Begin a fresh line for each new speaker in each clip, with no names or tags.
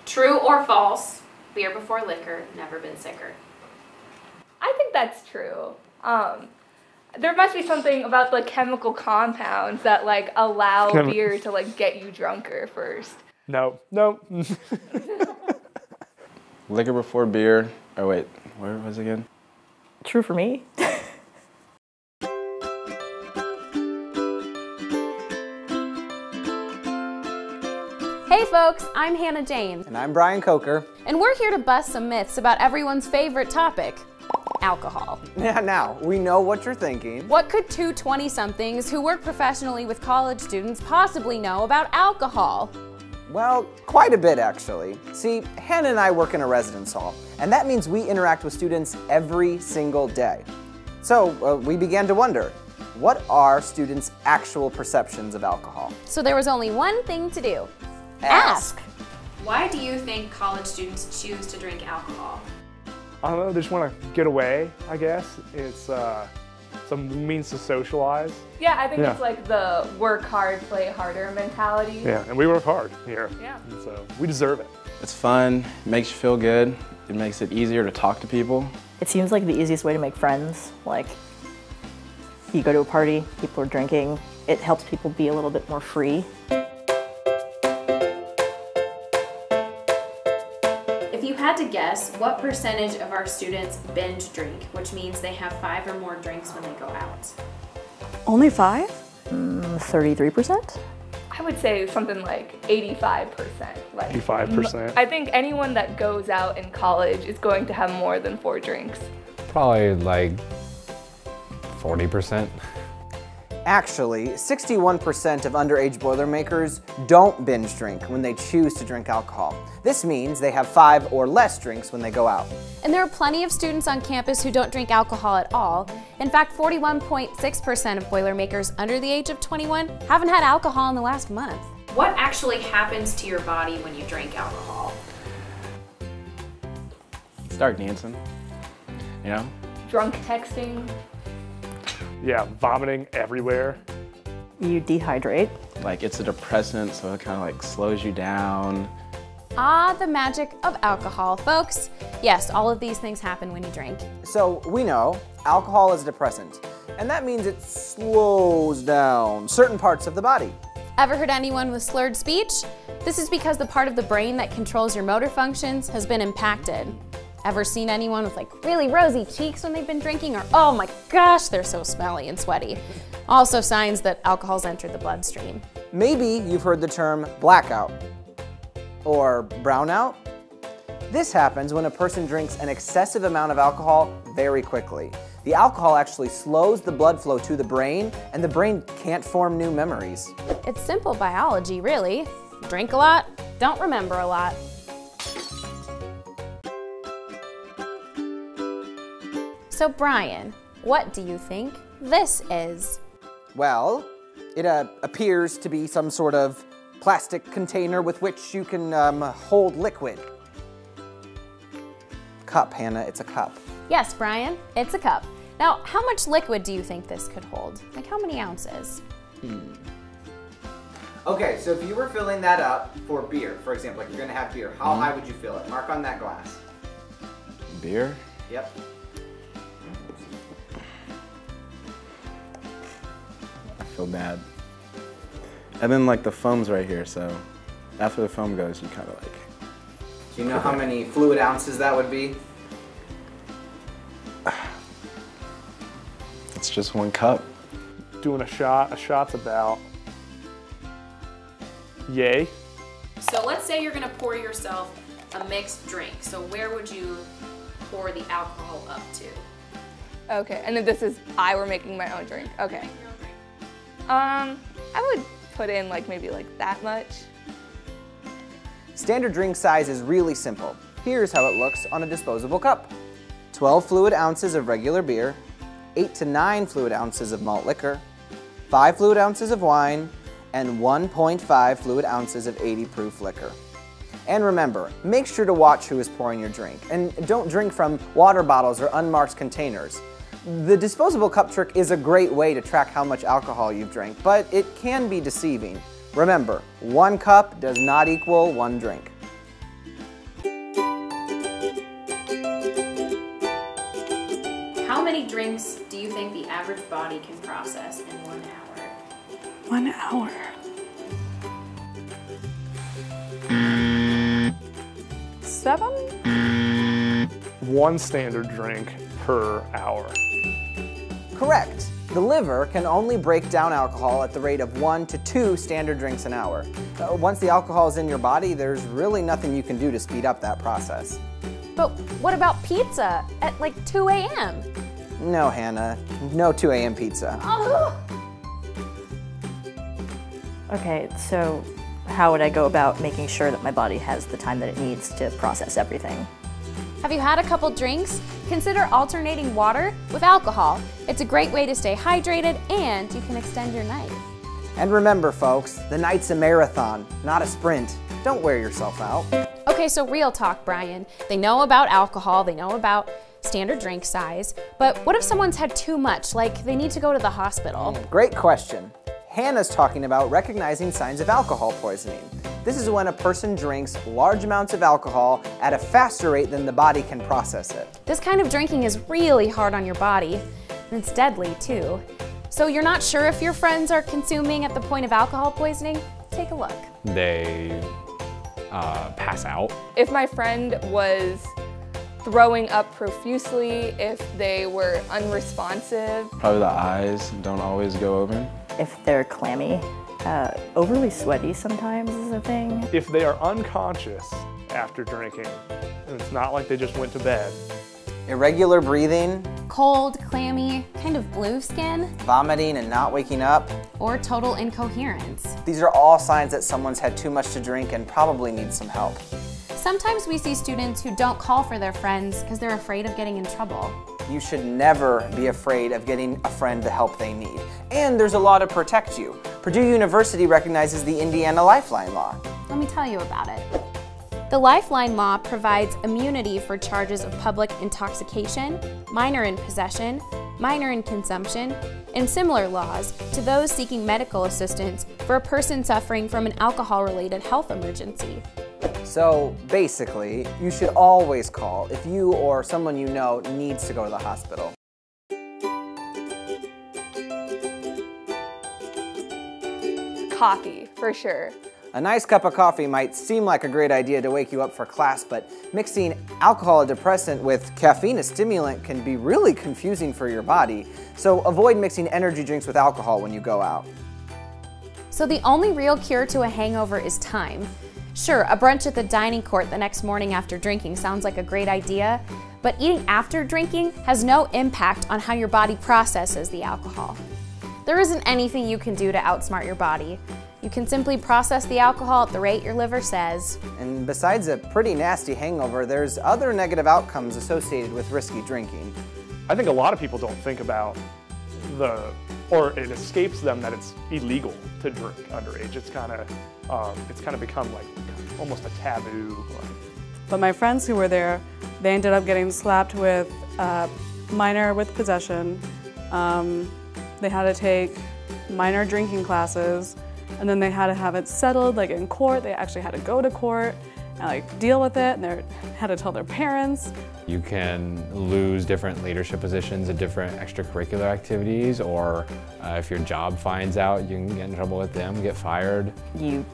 True or false? Beer before liquor, never been sicker.
I think that's true. There must be something about the chemical compounds that like allow beer to like get you drunker first.
No.
Liquor before beer. Oh wait, where was it again?
True for me.
Hey folks, I'm Hannah James.
And I'm Brian Coker.
And we're here to bust some myths about everyone's favorite topic, alcohol.
Now, we know what you're thinking.
What could two 20-somethings who work professionally with college students possibly know about alcohol?
Well, quite a bit actually. See, Hannah and I work in a residence hall, and that means we interact with students every single day. So we began to wonder, what are students' actual perceptions of alcohol?
So there was only one thing to do. Ask. Why do you think college students choose to drink alcohol?
I don't know, they just want to get away, I guess. It's some means to socialize.
Yeah, I think it's like the work hard, play harder mentality.
Yeah, and we work hard here.
Yeah.
And so we deserve it.
It's fun, it makes you feel good, it makes it easier to talk to people.
It seems like the easiest way to make friends. Like, you go to a party, people are drinking, it helps people be a little bit more free.
If you had to guess, what percentage of our students binge drink, which means they have 5 or more drinks when they go out?
Only 5? 33%?
I would say something like 85%. Like
85%.
I think anyone that goes out in college is going to have more than 4 drinks.
Probably like 40%.
Actually, 61% of underage Boilermakers don't binge drink when they choose to drink alcohol. This means they have 5 or less drinks when they go out.
And there are plenty of students on campus who don't drink alcohol at all. In fact, 41.6% of Boilermakers under the age of 21 haven't had alcohol in the last month. What actually happens to your body when you drink alcohol?
Start dancing, you know?
Drunk texting.
Yeah, vomiting everywhere.
You dehydrate.
Like, it's a depressant, so it kind of like slows you down.
Ah, the magic of alcohol, folks. Yes, all of these things happen when you drink.
So we know alcohol is a depressant, and that means it slows down certain parts of the body.
Ever heard anyone with slurred speech? This is because the part of the brain that controls your motor functions has been impacted. Ever seen anyone with like really rosy cheeks when they've been drinking, or oh my gosh, they're so smelly and sweaty? Also signs that alcohol's entered the bloodstream.
Maybe you've heard the term blackout or brownout. This happens when a person drinks an excessive amount of alcohol very quickly. The alcohol actually slows the blood flow to the brain, and the brain can't form new memories.
It's simple biology, really. Drink a lot, don't remember a lot. So Brian, what do you think this is?
Well, it appears to be some sort of plastic container with which you can hold liquid. Cup, Hannah, it's a cup.
Yes, Brian, it's a cup. Now, how much liquid do you think this could hold? Like how many ounces?
Okay, so if you were filling that up for beer, for example, like you're gonna have beer, how high would you fill it? Mark on that glass.
Beer?
Yep.
I feel bad. And then like the foam's right here, so after the foam goes, you kind of like...
Do you know how many fluid ounces that would be?
It's just 1 cup.
Doing a shot's about yay.
So let's say you're gonna pour yourself a mixed drink. So where would you pour the alcohol up to?
Okay, and then this is, I were making my own drink. Okay. I would put in like maybe like that much.
Standard drink size is really simple. Here's how it looks on a disposable cup. 12 fluid ounces of regular beer, 8 to 9 fluid ounces of malt liquor, 5 fluid ounces of wine, and 1.5 fluid ounces of 80 proof liquor. And remember, make sure to watch who is pouring your drink, and don't drink from water bottles or unmarked containers. The disposable cup trick is a great way to track how much alcohol you've drank, but it can be deceiving. Remember, 1 cup does not equal 1 drink.
many drinks do you think the average body can process in 1 hour?
1 hour. 7?
1 standard drink per hour.
Correct. The liver can only break down alcohol at the rate of 1 to 2 standard drinks an hour. Once the alcohol is in your body, there's really nothing you can do to speed up that process.
But what about pizza at like 2 a.m.?
No, Hannah. No 2 a.m. pizza.
Oh.
Okay, so how would I go about making sure that my body has the time that it needs to process everything?
Have you had a couple drinks? Consider alternating water with alcohol. It's a great way to stay hydrated and you can extend your night.
And remember, folks, the night's a marathon, not a sprint. Don't wear yourself out.
Okay, so real talk, Brian. They know about alcohol, they know about standard drink size, but what if someone's had too much, like they need to go to the hospital?
Great question. Hannah's talking about recognizing signs of alcohol poisoning. This is when a person drinks large amounts of alcohol at a faster rate than the body can process it.
This kind of drinking is really hard on your body, and it's deadly too. So you're not sure if your friends are consuming at the point of alcohol poisoning? Take a look.
They pass out.
If my friend was throwing up profusely, if they were unresponsive.
Probably the eyes don't always go open.
If they're clammy, overly sweaty sometimes is a thing.
If they are unconscious after drinking, and it's not like they just went to bed.
Irregular breathing,
Cold, clammy, kind of blue skin,
vomiting and not waking up.
or total incoherence.
These are all signs that someone's had too much to drink and probably needs some help.
Sometimes we see students who don't call for their friends because they're afraid of getting in trouble.
You should never be afraid of getting a friend the help they need. And there's a law to protect you. Purdue University recognizes the Indiana Lifeline Law.
Let me tell you about it. The Lifeline Law provides immunity for charges of public intoxication, minor in possession, minor in consumption, and similar laws to those seeking medical assistance for a person suffering from an alcohol-related health emergency.
So basically, you should always call if you or someone you know needs to go to the hospital.
Coffee, for sure.
A nice cup of coffee might seem like a great idea to wake you up for class, but mixing alcohol, a depressant, with caffeine, a stimulant, can be really confusing for your body. So avoid mixing energy drinks with alcohol when you go out.
So the only real cure to a hangover is time. Sure, a brunch at the dining court the next morning after drinking sounds like a great idea, but eating after drinking has no impact on how your body processes the alcohol. There isn't anything you can do to outsmart your body. You can simply process the alcohol at the rate your liver says.
And besides a pretty nasty hangover, there's other negative outcomes associated with risky drinking.
I think a lot of people don't think about or it escapes them that it's illegal to drink underage. It's kind of become like almost a taboo.
But my friends who were there, they ended up getting slapped with minor with possession. They had to take minor drinking classes, and then they had to have it settled like in court. They actually had to go to court and like deal with it, and they had to tell their parents.
You can lose different leadership positions at different extracurricular activities, or if your job finds out, you can get in trouble with them, get fired.
You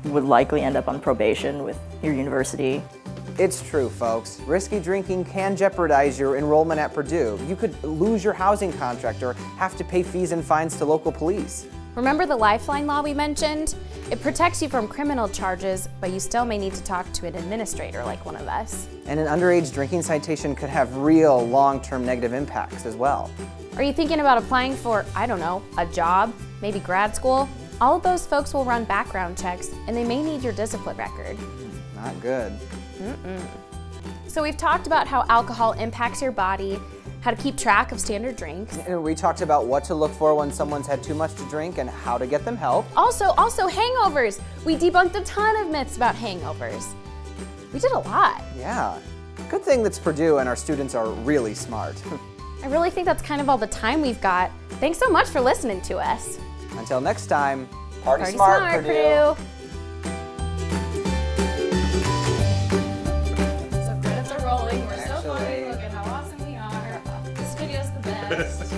would likely end up on probation with your university.
It's true, folks. Risky drinking can jeopardize your enrollment at Purdue. You could lose your housing contract or have to pay fees and fines to local police.
Remember the Lifeline Law we mentioned? It protects you from criminal charges, but you still may need to talk to an administrator like one of us.
And an underage drinking citation could have real long-term negative impacts as well.
Are you thinking about applying for, I don't know, a job, maybe grad school? All of those folks will run background checks, and they may need your discipline record.
Not good.
So we've talked about how alcohol impacts your body, how to keep track of standard drinks.
And we talked about what to look for when someone's had too much to drink and how to get them help.
Also hangovers. We debunked a ton of myths about hangovers. We did a lot.
Yeah. Good thing that's Purdue and our students are really smart.
I really think that's kind of all the time we've got. Thanks so much for listening to us.
Until next time, party
Party
smart,
smart,
Purdue.
So credits are rolling. We're so funny. Look at how awesome we are. This video's the best.
best.